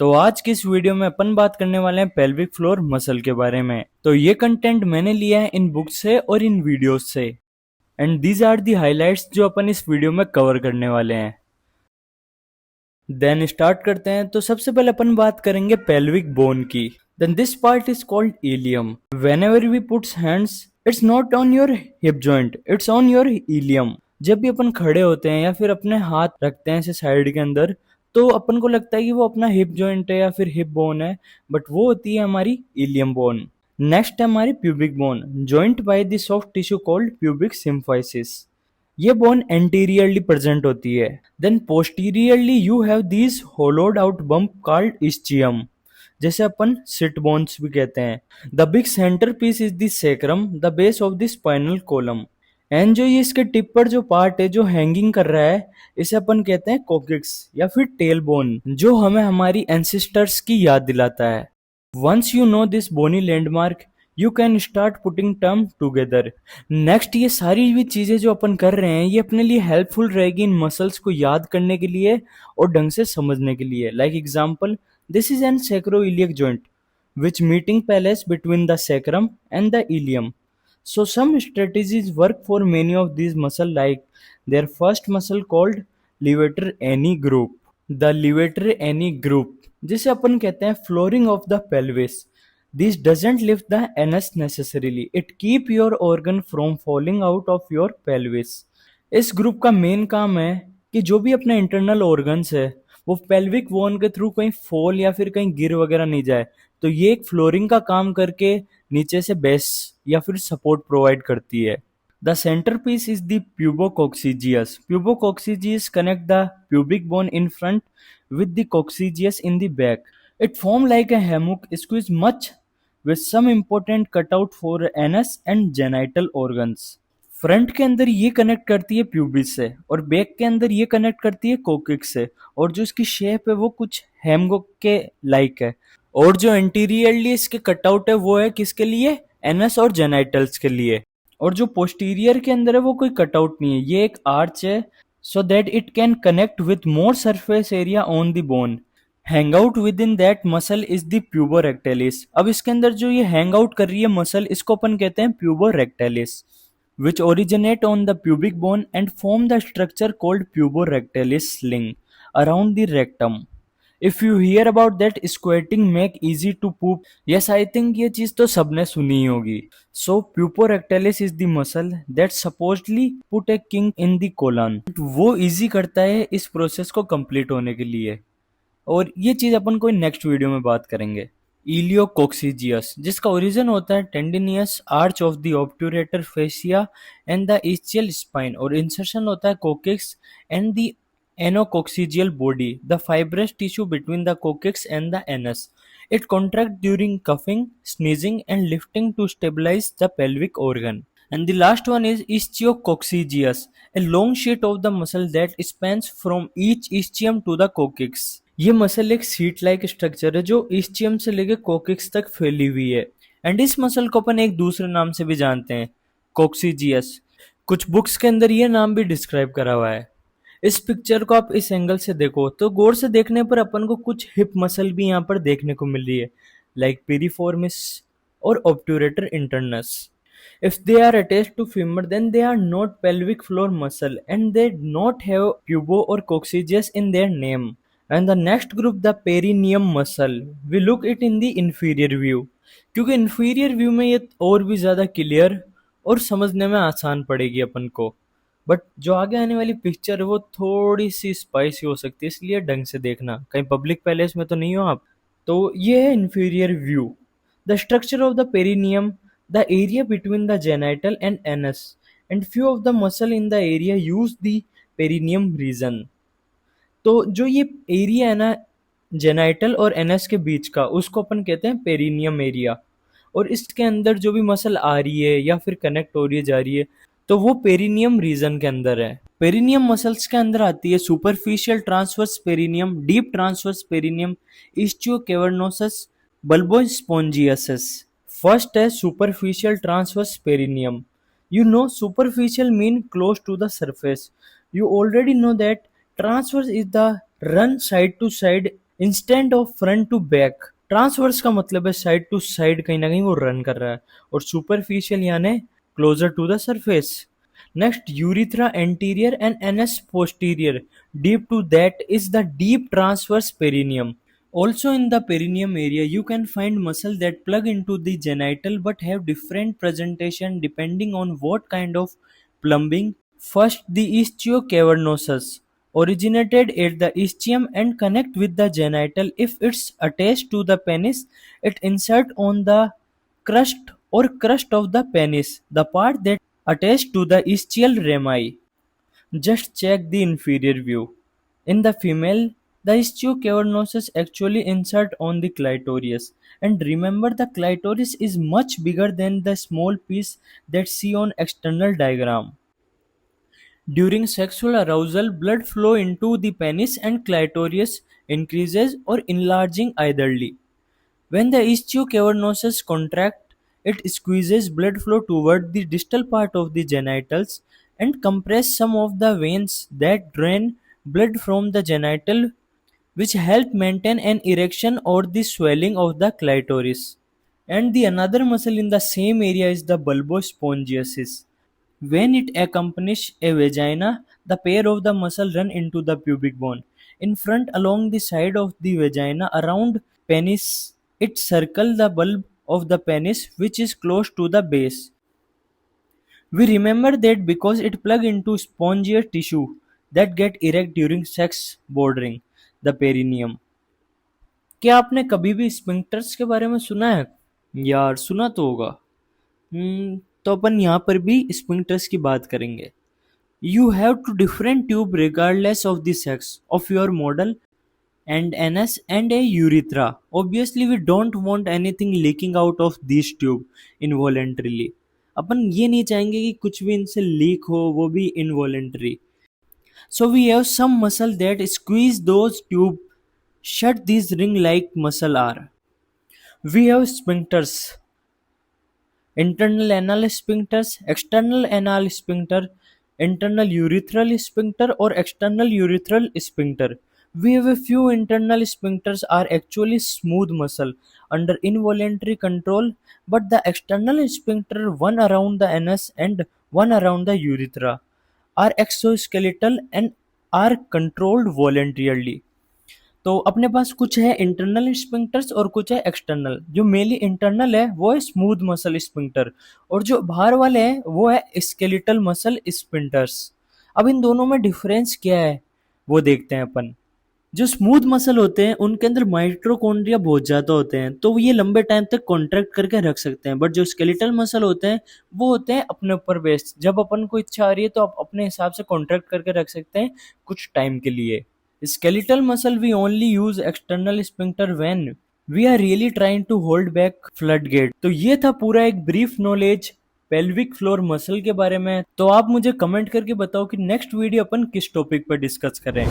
तो आज की इस वीडियो में अपन बात करने वाले हैं पेल्विक फ्लोर मसल के बारे में। तो ये कंटेंट मैंने लिया है इन बुक्स से और इन वीडियोस से, and these are the highlights जो अपन इस वीडियो में कवर करने वाले हैं। देन स्टार्ट करते हैं। तो सबसे पहले अपन बात करेंगे पेल्विक बोन की। Then this part is called ilium. Whenever we puts hands, it's not on your hip joint, it's on your ilium. जब भी अपन खड़े होते हैं या फिर अपने हाथ रखते हैं ऐसे साइड के अंदर, तो अपन को लगता है कि वो अपना हिप जॉइंट है या फिर हिप बोन है, बट वो होती है हमारी इलियम बोन। नेक्स्ट है हमारी pubic bone, joint by the soft tissue called pubic symphysis. ये बोन एंटीरियरली प्रेजेंट होती है। Then posteriorly you have these hollowed out bump called ischium, जैसे अपन सिट बोन्स भी कहते हैं। The big centre piece is the sacrum, the base of the spinal column. And जो ये इसके टिप पर जो पार्ट है जो हैंगिंग कर रहा है, इसे अपन कहते हैं कोकिक्स या फिर टेल बोन, जो हमें हमारी एंसेस्टर्स की याद दिलाता है। Once you know this bony landmark, you can start putting term together. Next, ये सारी भी चीजें जो अपन कर रहे हैं ये अपने लिए हेल्पफुल रहेगी इन मसल्स को याद करने के लिए और ढंग से समझने के लिए। Like example, this is an sacroiliac joint which meeting place between the sacrum and the ilium. So some strategies work for many of these muscle, like their first muscle called levator ani group. The levator ani group, जिसे अपन कहते हैं flooring of the pelvis. This doesn't lift the anus necessarily. It keep your organ from falling out of your pelvis. इस group का main काम है कि जो भी अपने इंटरनल ऑर्गन्स है वो पेल्विक बोन के थ्रू कहीं फॉल या फिर कहीं गिर वगैरह नहीं जाए। तो ये एक फ्लोरिंग का काम करके नीचे से बेस या फिर सपोर्ट प्रोवाइड करती है। The centre piece is the pubococcygeus. Pubococcygeus connect the pubic bone in front with the coccygeus in the back. It formed like a hammock, squeezed much with some important cutout for anus and genital organs. Front के अंदर ये connect करती है pubis से और back के अंदर ये कनेक्ट करती है कोकिक्स से, और जो इसकी शेप है वो कुछ हैमगॉक के लाइक है। और जो एंटीरियरली इसके कटआउट है वो है किसके लिए? एनस और जेनाइटल्स के लिए। और जो पोस्टीरियर के अंदर है वो कोई कटआउट नहीं है, ये एक आर्च है, so that it can connect with more surface area on the bone. Hang out within that muscle is the puborectalis. अब इसके अंदर जो ये hang out कर रही है मसल, इसको अपन कहते हैं puborectalis, which originate on the pubic bone and form the structure called puborectalis sling around the rectum. If you hear about that squatting make easy to poop, yes I think ये चीज तो सबने सुनी ही होगी। So puborectalis is the muscle that supposedly put a kink in the colon. वो easy करता है इस प्रोसेस को कंप्लीट होने के लिए, और ये चीज अपन कोई नेक्स्ट वीडियो में बात करेंगे। इलियोकोक्सीजियस, जिसका ओरिजिन होता है tendinous arch of the obturator fascia and the ischial spine, और इंसर्शन होता है coccyx and the anococcygeal body, the fibrous tissue between the coccyx and the anus. It contracts during coughing, sneezing, and lifting to stabilize the pelvic organ. And the last one is ischiococcygis, a long sheet of the muscle that spans from each ischium to the coccyx. ये muscle एक seat like structure है जो ischium से लेके coccyx तक फैली हुई है, एंड इस मसल को अपन एक दूसरे नाम से भी जानते हैं, कोक्सीजियस। कुछ बुक्स के अंदर ये नाम भी डिस्क्राइब करा हुआ है। इस पिक्चर को आप इस एंगल से देखो तो गौर से देखने पर अपन को कुछ हिप मसल भी यहाँ पर देखने को मिल रही है, लाइक पिरिफॉर्मिस और obturator internus. If they are attached to femur, then they are not pelvic floor muscle and they do not have pubo or coccygeus in their name. And the next group, the perineum muscle, we look it in the inferior view, क्योंकि inferior view में ये और भी ज़्यादा clear और समझने में आसान पड़ेगी अपन को। बट जो आगे आने वाली पिक्चर है वो थोड़ी सी स्पाइसी हो सकती है, इसलिए ढंग से देखना, कहीं पब्लिक पैलेस में तो नहीं हो आप। तो ये है inferior view. The structure of the perineum, the area between the genital and anus, and few of the muscle in the area use the perineum region. तो जो ये एरिया है ना जेनाइटल और एनस के बीच का, उसको अपन कहते हैं पेरिनियम एरिया, और इसके अंदर जो भी मसल आ रही है या फिर कनेक्ट हो रही है जा रही है, तो वो पेरिनियम रीजन के अंदर है। पेरिनियम मसल्स के अंदर आती है superficial transverse perineum, deep transverse perineum, ischiocavernosus, bulbospongiosus. First है superficial transverse perineum. You know, superficial mean close to the surface. You already know that transverse is the run side to side instant of front to back. Transverse का मतलब है side to side, कहीं ना कहीं वो run कर रहा है। और सुपरफिशियल यानी closer to the surface. Next, urethra anterior and anus posterior. Deep to that is the deep transverse perineum. Also in the perineum area, you can find muscle that plug into the genital but have different presentation depending on what kind of plumbing. First, the ischiocavernosus originated at the ischium and connect with the genital. If it's attached to the penis, it insert on the crust or crust of the penis, the part that attached to the ischial rami. Just check the inferior view. In the female, the ischiocavernosus actually insert on the clitoris. And remember, the clitoris is much bigger than the small piece that see on external diagram. During sexual arousal, blood flow into the penis and clitoris increases or enlarging eitherly. When the ischiocavernosus contract, it squeezes blood flow toward the distal part of the genitals and compress some of the veins that drain blood from the genital, which help maintain an erection or the swelling of the clitoris. And the another muscle in the same area is the bulbospongiasis. When it accompanies a vagina, the pair of the muscle run into the pubic bone. In front along the side of the vagina around penis, it circle the bulb of the penis which is close to the base. We remember that because it plug into spongier tissue that get erect during sex bordering the perineum. क्या आपने कभी भी sphincters के बारे में सुना है? यार सुना तो होगा। तो अपन यहाँ पर भी स्पिंक्टर्स की बात करेंगे। You have two different tube regardless of the sex of your model and anus and a urethra. Obviously we don't want anything leaking out of these tube involuntarily. अपन ये नहीं चाहेंगे कि कुछ भी इनसे लीक हो, वो भी involuntary. So we have some muscle that squeeze those tube shut. These ring like muscle are. We have sphincters. Internal anal sphincters, external anal sphincter, internal urethral sphincter or external urethral sphincter. We have a few internal sphincters are actually smooth muscle under involuntary control, but the external sphincter, one around the anus and one around the urethra, are exoskeletal and are controlled voluntarily. तो अपने पास कुछ है internal sphincters और कुछ है external. जो mainly internal है वो है स्मूथ मसल स्पिंक्टर, और जो बाहर वाले हैं वो है स्केलेटल मसल स्पिंक्टर्स। अब इन दोनों में डिफरेंस क्या है वो देखते हैं अपन। जो स्मूथ मसल होते हैं उनके अंदर माइटोकॉन्ड्रिया बहुत ज़्यादा होते हैं, तो ये लंबे टाइम तक कॉन्ट्रैक्ट करके रख सकते हैं। बट जो स्केलेटल मसल होते हैं वो होते हैं अपने ऊपर बेस्ड, जब अपन को इच्छा आ रही है तो आप अपने हिसाब से कॉन्ट्रैक्ट करके रख सकते हैं कुछ टाइम के लिए। Skeletal muscle we only use external sphincter when we are really trying to hold back floodgate। तो ये था पूरा एक brief knowledge pelvic floor muscle के बारे में। तो आप मुझे कमेंट करके बताओ कि नेक्स्ट वीडियो अपन किस टॉपिक पर डिस्कस करें।